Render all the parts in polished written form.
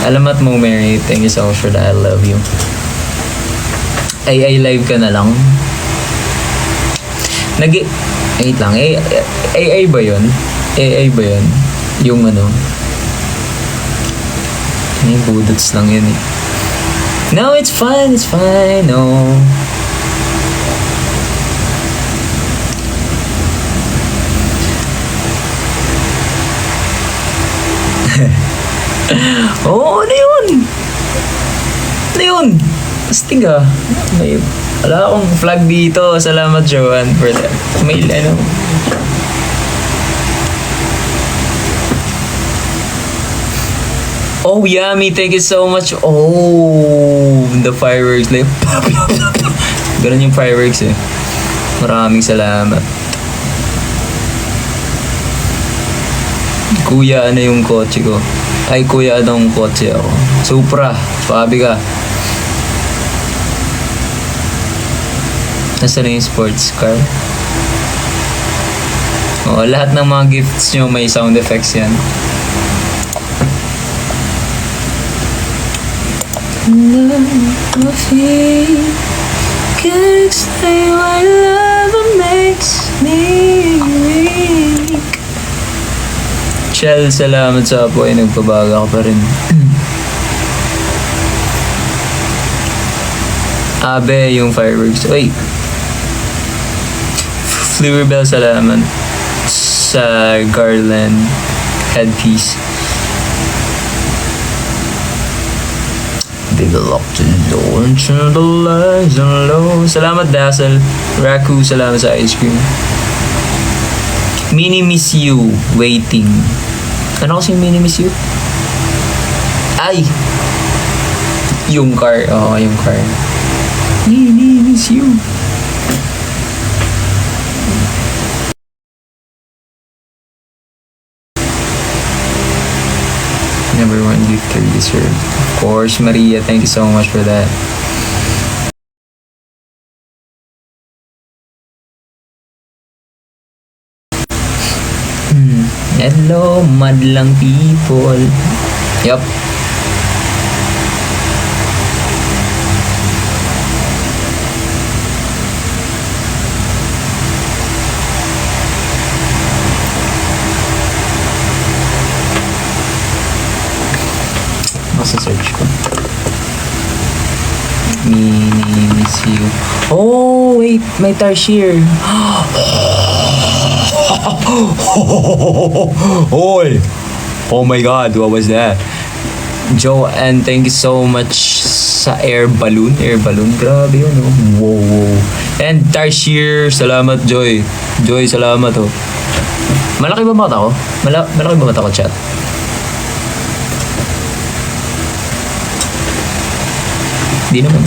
Alamat mo, Mary. Thank you so much for that. I love you. Ay live ka na lang. Wait lang. AI ba yun? AI ba yun? Yung ano? Yung budots lang yun eh. No, it's fine. It's fine. No. Oh, ano yun? Ano yun? Astig ah. Wala akong flag dito. Salamat, Joanne, for that. May ano. Oh, Yummy, thank you so much. Oh, the fireworks. Like, ganun yung fireworks eh. Maraming salamat. Kuya, ano yung kotse ko? Ay, kuya, anong kotse ako? Supra, pabi ka. Nasaan na yung sports car? Oh, lahat ng mga gifts nyo may sound effects yan. Can't explain why love makes me weak. Shell, salamat sa apo ay nagpabaga ka pa rin. Abe, yung fireworks. Wait. Fluorbell, salamat sa garland headpiece. Big lock to the door and turn the lights on low. Salamat, Dazzle. Raku, salamat sa ice cream. Mini miss you, waiting. Ano kasi mini miss you? Ay! Yung car. Oo, yung car. Mini miss you. Number one gift to deserve. Of course, Maria, thank you so much for that. Hello, madlang people. Yup. Masa-search ko. Miss you. Oh, wait. May tarsier. Oy! Oh my God, what was that? Joe, and thank you so much sa air balloon. Air balloon, grabe yun, oh. Wow. And tarsier, salamat, Joy. Joy, salamat, oh. Malaki ba mata ko? Malaki ba mata ko, chat? Di naman.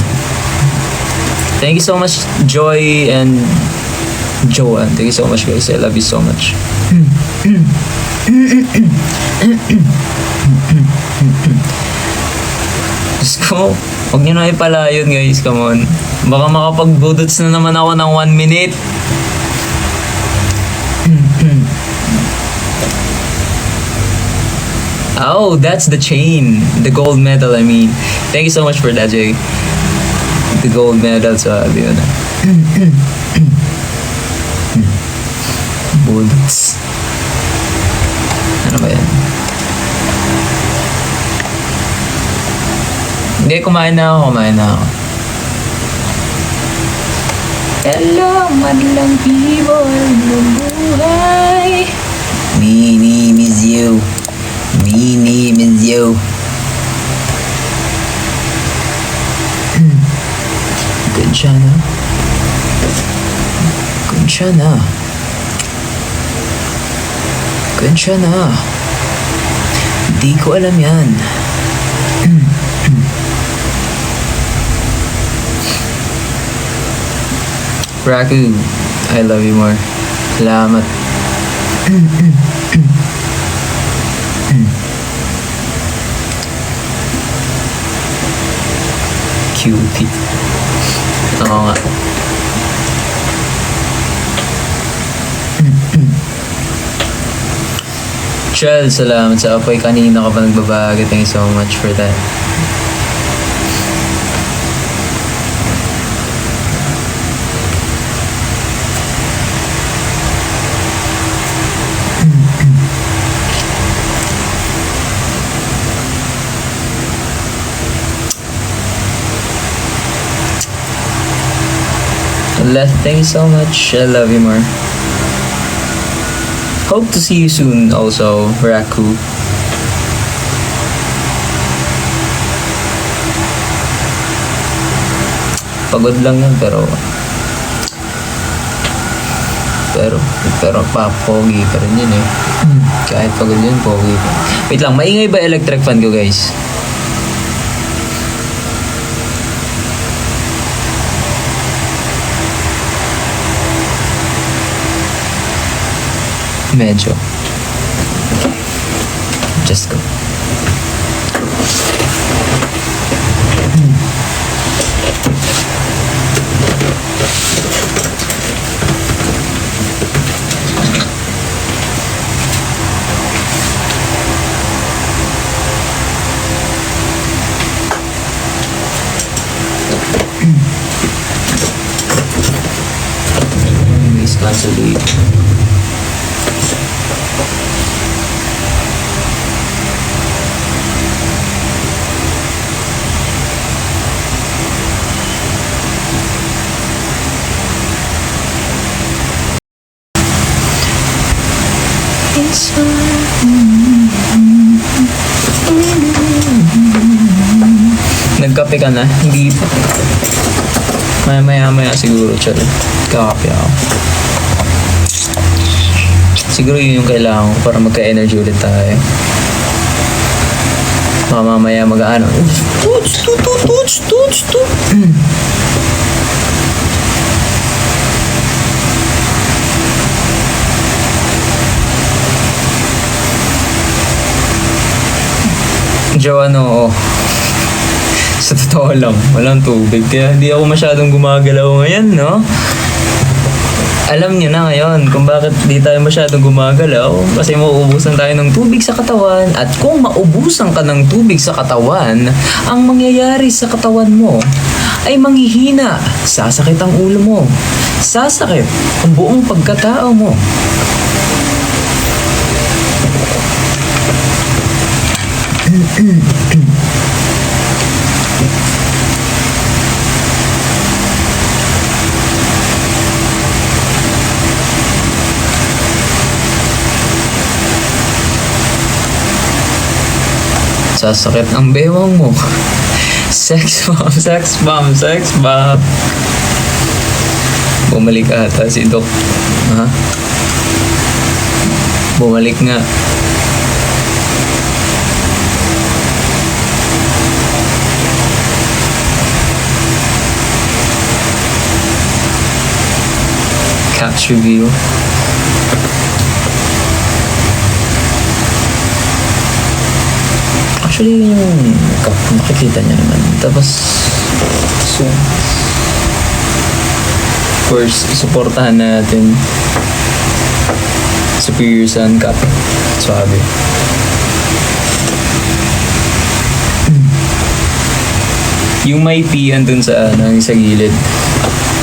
Thank you so much, Joy and Joanne. Thank you so much, guys. I love you so much. Diyos ko, huwag nyo na ipalayon, guys. Come on. Baka makapag-budots na naman ako ng 1 minute. Oh, that's the chain. The gold medal, I mean. Thank you so much for that, Jay. The gold medal, sabi yun. Bullets. Ano ba yan? Hindi, kumain na ako. Hello, madlang people ng buhay. Me name is you. Good siya na. Di ko alam yan. Raku, I love you more. Salamat. Cutie. Oo nga. Shell, salamat sa apoy. Kanina ka pa nagbabaga. Thank you so much for that. Thank you so much. I love you more. Hope to see you soon also, Raku. Pagod lang yun pero pogi pa rin yun eh. Kahit pagod yun, pogi pa. Wait lang, maingay ba electric fan ko, guys? Medyo. Just go. Please cancel it. Nagkape ka na? Hindi pa. Maya siguro, chal. Kakape ako. Siguro yun yung kailangan ko para magka-energy ulit tayo. Mamaya mag-ano. Tuts. Jowa, no, sa totoo lang, walang tubig. Kaya hindi ako masyadong gumagalaw ngayon, no? Alam niyo na ngayon kung bakit di tayo masyadong gumagalaw. Kasi mauubusan tayo ng tubig sa katawan. At kung maubusan ka ng tubig sa katawan, ang mangyayari sa katawan mo ay manghihina. Sasakit ang ulo mo. Sasakit ang buong pagkatao mo. Sasakit ang bewang mo. Sex bomb. Bumalik ata si Doc. Ha? Bumalik nga. Catch review. Actually, yung cup, makikita niya naman. Tapos, so, of course, supportahan natin Superior Sun Cup. Swabe. Yung may P andun sa, sa gilid.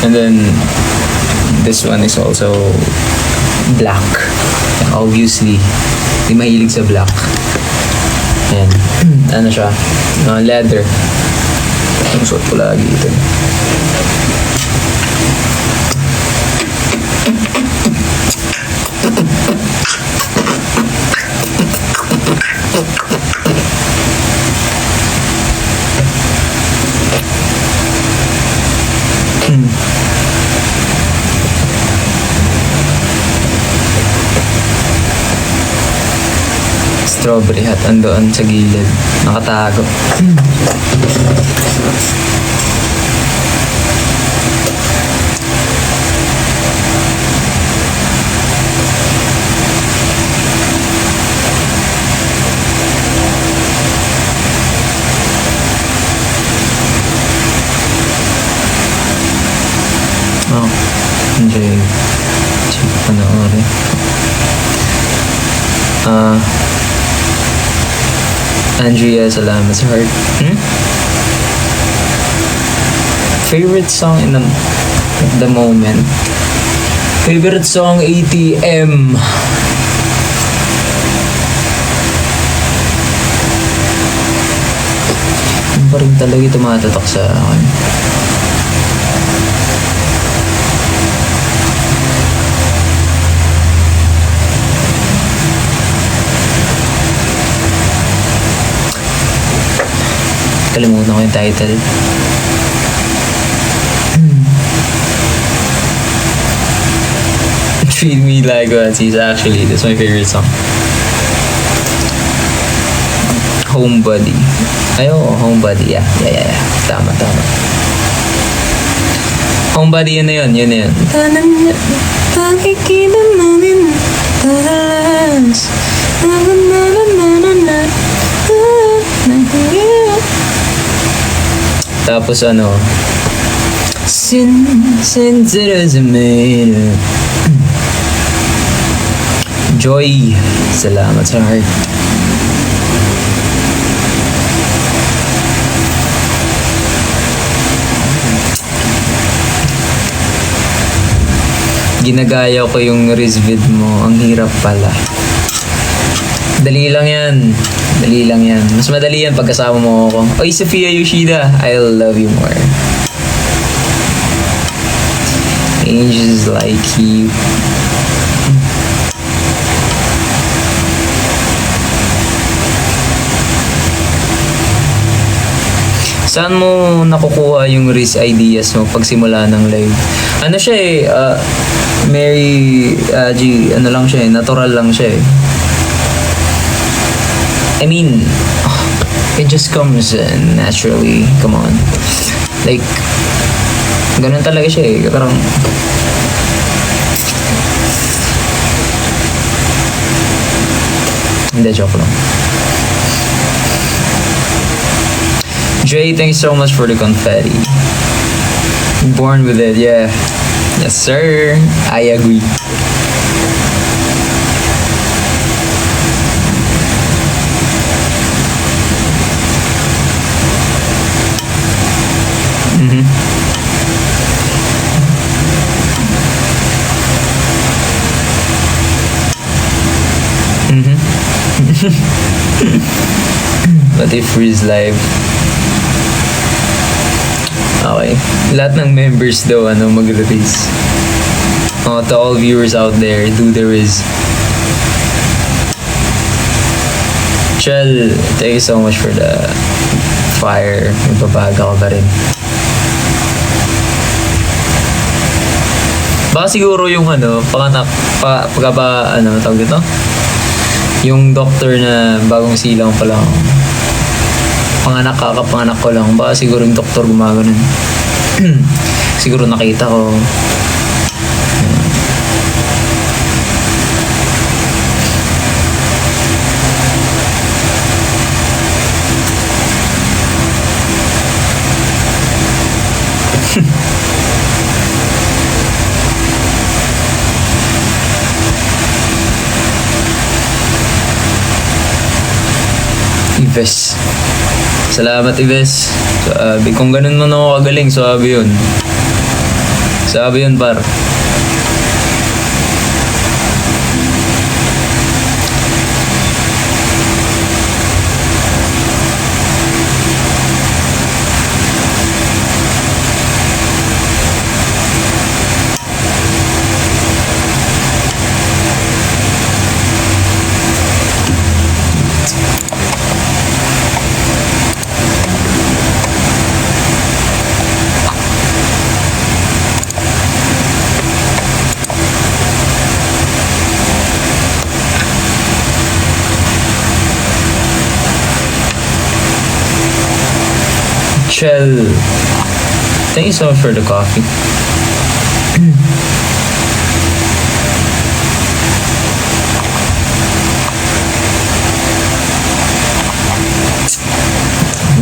And then, this one is also black. Obviously, hindi mahilig sa black. Ayan. Ano siya? Leather. Ang suot ko lagi ito. Strawberry hat andoon sa gilid. Nakatago. Oh, enjoy. Check panoorin. Andrea, salamat sa heart. Favorite song at the moment? Favorite song, ATM. Ano pa rin talaga tumatatak sa akin? Kalimutan ko yung title. Treat Me Like What Is actually, that's my favorite song. Homebody. Ay, oo, Homebody. Yeah. Tama. Homebody, yun na yun. Pagkikita namin tadalas. Tapos ano, since it is made Joy, salamat sa heart. Ginagaya ko yung Rizvid mo, ang hirap pala. Dali lang yan. Mas madali yan pagkasama mo ako. Oy, Sophia Yoshida, I love you more. Angels like you. Saan mo nakukuha yung Riz ideas mo pagsimula ng live? Ano siya Mary G, ano lang siya natural lang siya I mean, it just comes naturally. Come on. Like, ganun talaga siya Parang, hindi, joke lang. Jay, thanks so much for the confetti. Born with it, yeah. Yes, sir. I agree. But if Riz live, okay. Lahat ng members daw mag-release. To all viewers out there, do the Riz. Chel, thank you so much for the fire. Magbabaga ko pa rin. Baka siguro yung panganak, tawag dito? Yung doctor na bagong silang pa lang. Kakapanganak ko lang. Baka siguro yung doktor gumaganon. Siguro nakita ko. Ives. Salamat, Ives. Sabi, kung ganun mo na ako kagaling, sabi yun. Sabi yun, par. Shell. Thank you so much for the coffee.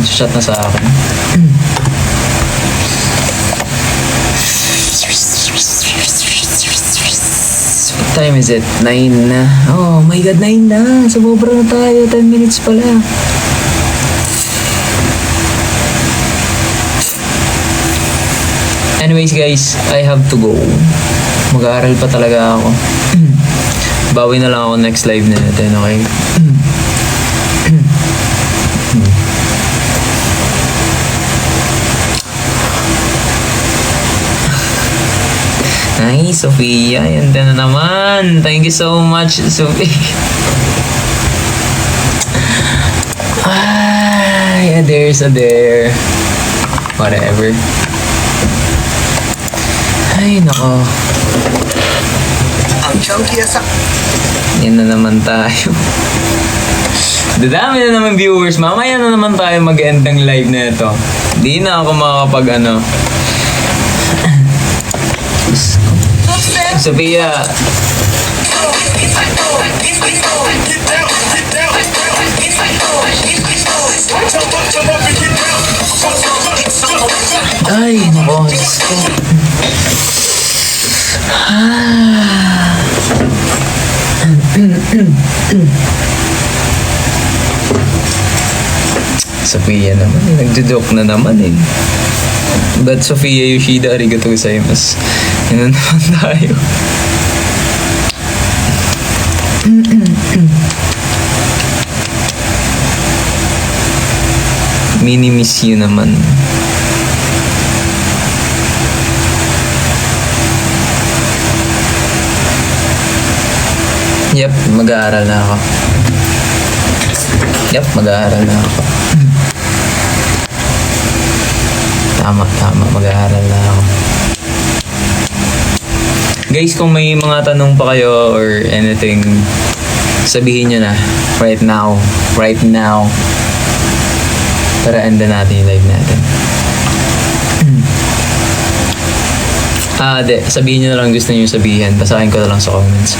Shot na sa akin. What time is it? 9 na. Oh my god, 9 na. Sumobra na tayo. 10 minutes pala. Anyways guys, I have to go. Mag-aaral pa talaga ako. Bawi na lang ako next live natin, okay? Ay, Sophia, yan na naman. Thank you so much, Sophia. Ay, there's a there. Whatever. Ay, nako. Ang chunky asak. Yan na naman tayo. Dadami na naman viewers. Mamaya na naman tayo mag-end ng live na ito. Di na ako makakapag ano. Sophia. Ay, nako. Diyos ko. Sophia naman eh. Nagjo-joke na naman eh. But Sophia Yoshida, arigatou gozaimasu. Yan na naman tayo. Mini-miss you naman. Yep, mag-aaral na ako. Yep, mag-aaral na ako. Tama, mag-aaral na ako. Guys, kung may mga tanong pa kayo or anything, sabihin nyo na. Right now. Para enda natin yung live natin. Sabihin nyo na lang gusto nyo sabihin. Basahin ko na lang sa comments.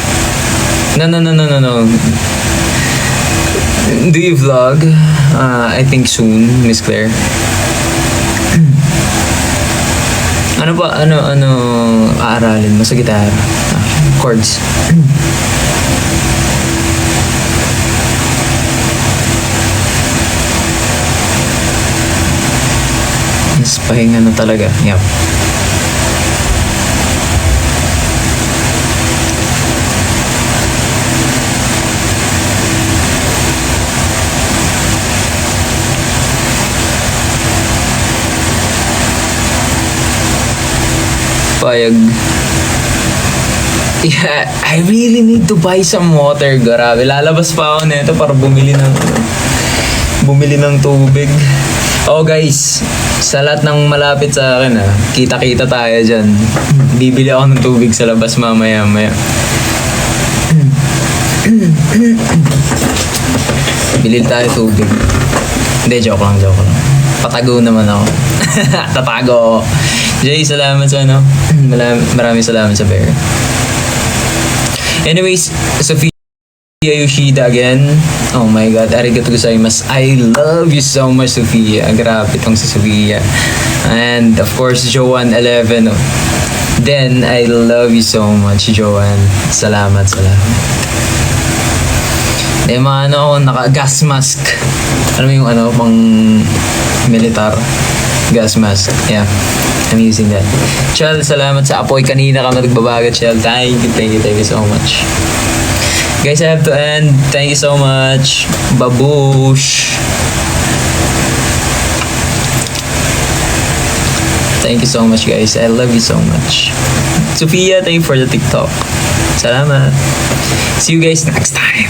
No. Do you vlog? I think soon, Miss Claire. Ano aaralin mo sa gitara? Chords. Mas pahinga na talaga. Yep. Payag. Yeah, I really need to buy some water. Grabe, lalabas pa ako nito para bumili ng tubig. Oh guys, sa lahat ng malapit sa akin kita-kita tayo dyan. Bibili ako ng tubig sa labas mamaya. Bili tayo tubig. Hindi, joke lang. Patago naman ako. Tatago ako. Jay, salamat sa maraming salamat sa bear. Anyways, Sophia Yoshida again. Oh my god, arigatou gozaimasu. I love you so much, Sophia. Grabe tong si Sophia. And of course, Joanne11. Then, I love you so much, Joanne. Salamat. Ako, naka-gas mask. Alam mo yung pang militar? Gas mask. Yeah. I'm using that. Chel, salamat sa apoy. Kanina ka nagbabagat, Chel. Thank you so much. Guys, I have to end. Thank you so much. Babush. Thank you so much, guys. I love you so much. Sophia, thank you for the TikTok. Salamat. See you guys next time.